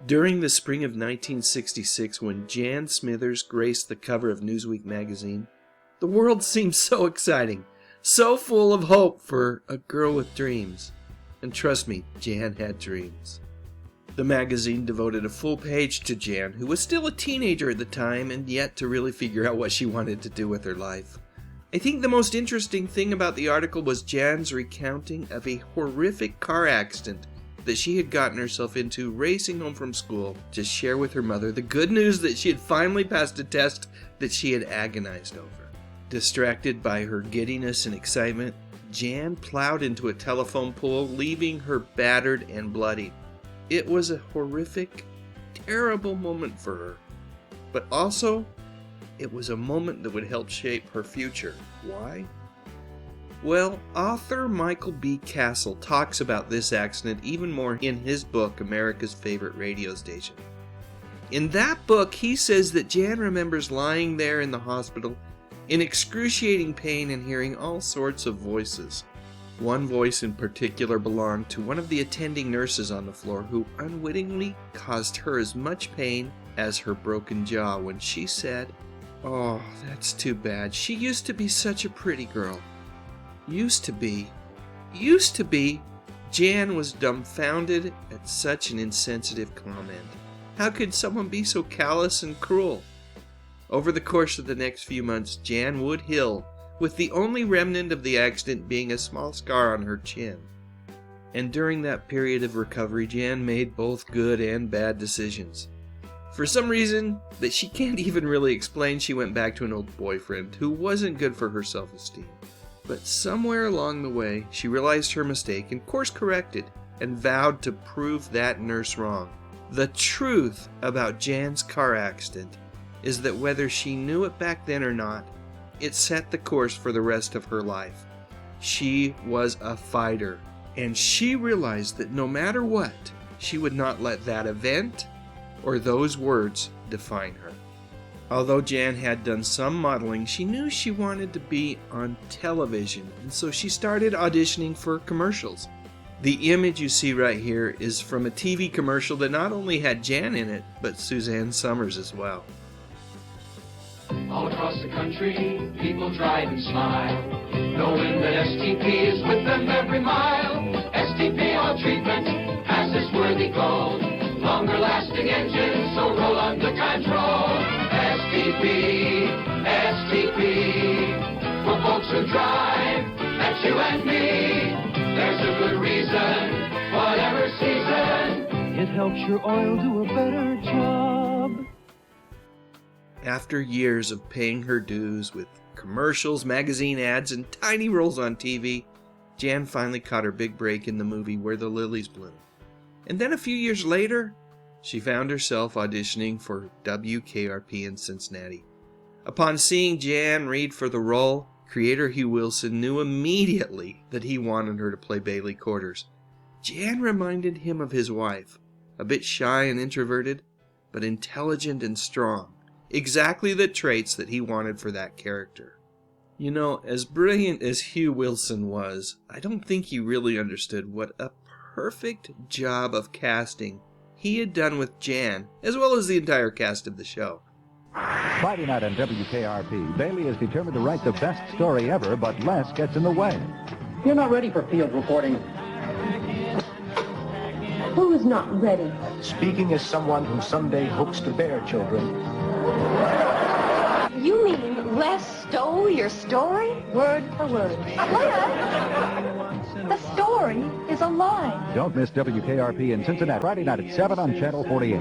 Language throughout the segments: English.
During the spring of 1966, when Jan Smithers graced the cover of Newsweek magazine, the world seemed so exciting, so full of hope for a girl with dreams. And trust me, Jan had dreams. The magazine devoted a full page to Jan, who was still a teenager at the time and yet to really figure out what she wanted to do with her life. I think the most interesting thing about the article was Jan's recounting of a horrific car accident that she had gotten herself into racing home from school to share with her mother the good news that she had finally passed a test that she had agonized over. Distracted by her giddiness and excitement, Jan plowed into a telephone pole, leaving her battered and bloody. It was a horrific, terrible moment for her, but also it was a moment that would help shape her future. Why? Well, author Michael B. Castle talks about this accident even more in his book, America's Favorite Radio Station. In that book, he says that Jan remembers lying there in the hospital in excruciating pain and hearing all sorts of voices. One voice in particular belonged to one of the attending nurses on the floor who unwittingly caused her as much pain as her broken jaw when she said, "Oh, that's too bad. She used to be such a pretty girl." Used to be. Jan was dumbfounded at such an insensitive comment. How could someone be so callous and cruel? Over the course of the next few months, Jan would heal, with the only remnant of the accident being a small scar on her chin. And during that period of recovery, Jan made both good and bad decisions. For some reason that she can't even really explain, she went back to an old boyfriend who wasn't good for her self-esteem. But somewhere along the way, she realized her mistake and course-corrected and vowed to prove that nurse wrong. The truth about Jan's car accident is that whether she knew it back then or not, it set the course for the rest of her life. She was a fighter, and she realized that no matter what, she would not let that event or those words define her. Although Jan had done some modeling, she knew she wanted to be on television, and so she started auditioning for commercials. The image you see right here is from a TV commercial that not only had Jan in it, but Suzanne Summers as well. All across the country, people drive and smile, knowing that STP is with them every mile. STP oil treatment has this worthy goal, longer lasting engines, so roll under control. STP, for folks who drive, that's you and me. There's a good reason, whatever season, it helps your oil do a better job. After years of paying her dues with commercials, magazine ads, and tiny roles on TV, Jan finally caught her big break in the movie Where the Lilies Bloom. And then a few years later, she found herself auditioning for WKRP in Cincinnati. Upon seeing Jan read for the role, creator Hugh Wilson knew immediately that he wanted her to play Bailey Quarters. Jan reminded him of his wife, a bit shy and introverted, but intelligent and strong. Exactly the traits that he wanted for that character. You know, as brilliant as Hugh Wilson was, I don't think he really understood what a perfect job of casting he had done with Jan, as well as the entire cast of the show. Friday night on WKRP, Bailey is determined to write the best story ever, but less gets in the way. You're not ready for field reporting. Who is not ready? Speaking as someone who someday hopes to bear children. You mean Les stole your story? Word for word. The story is a lie. Don't miss WKRP in Cincinnati, Friday night at 7 on Channel 48.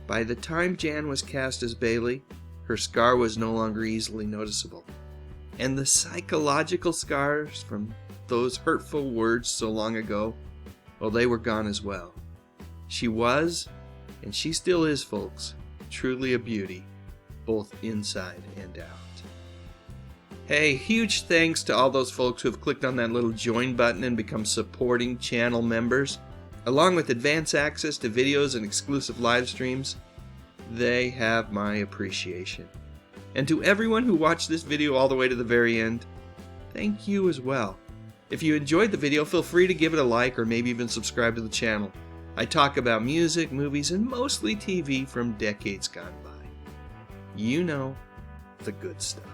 By the time Jan was cast as Bailey, her scar was no longer easily noticeable. And the psychological scars from those hurtful words so long ago, well, they were gone as well. She was, and she still is, folks, truly a beauty, both inside and out. Hey, huge thanks to all those folks who have clicked on that little join button and become supporting channel members. Along with advance access to videos and exclusive live streams, they have my appreciation. And to everyone who watched this video all the way to the very end, thank you as well. If you enjoyed the video, feel free to give it a like or maybe even subscribe to the channel. I talk about music, movies, and mostly TV from decades gone by. You know, the good stuff.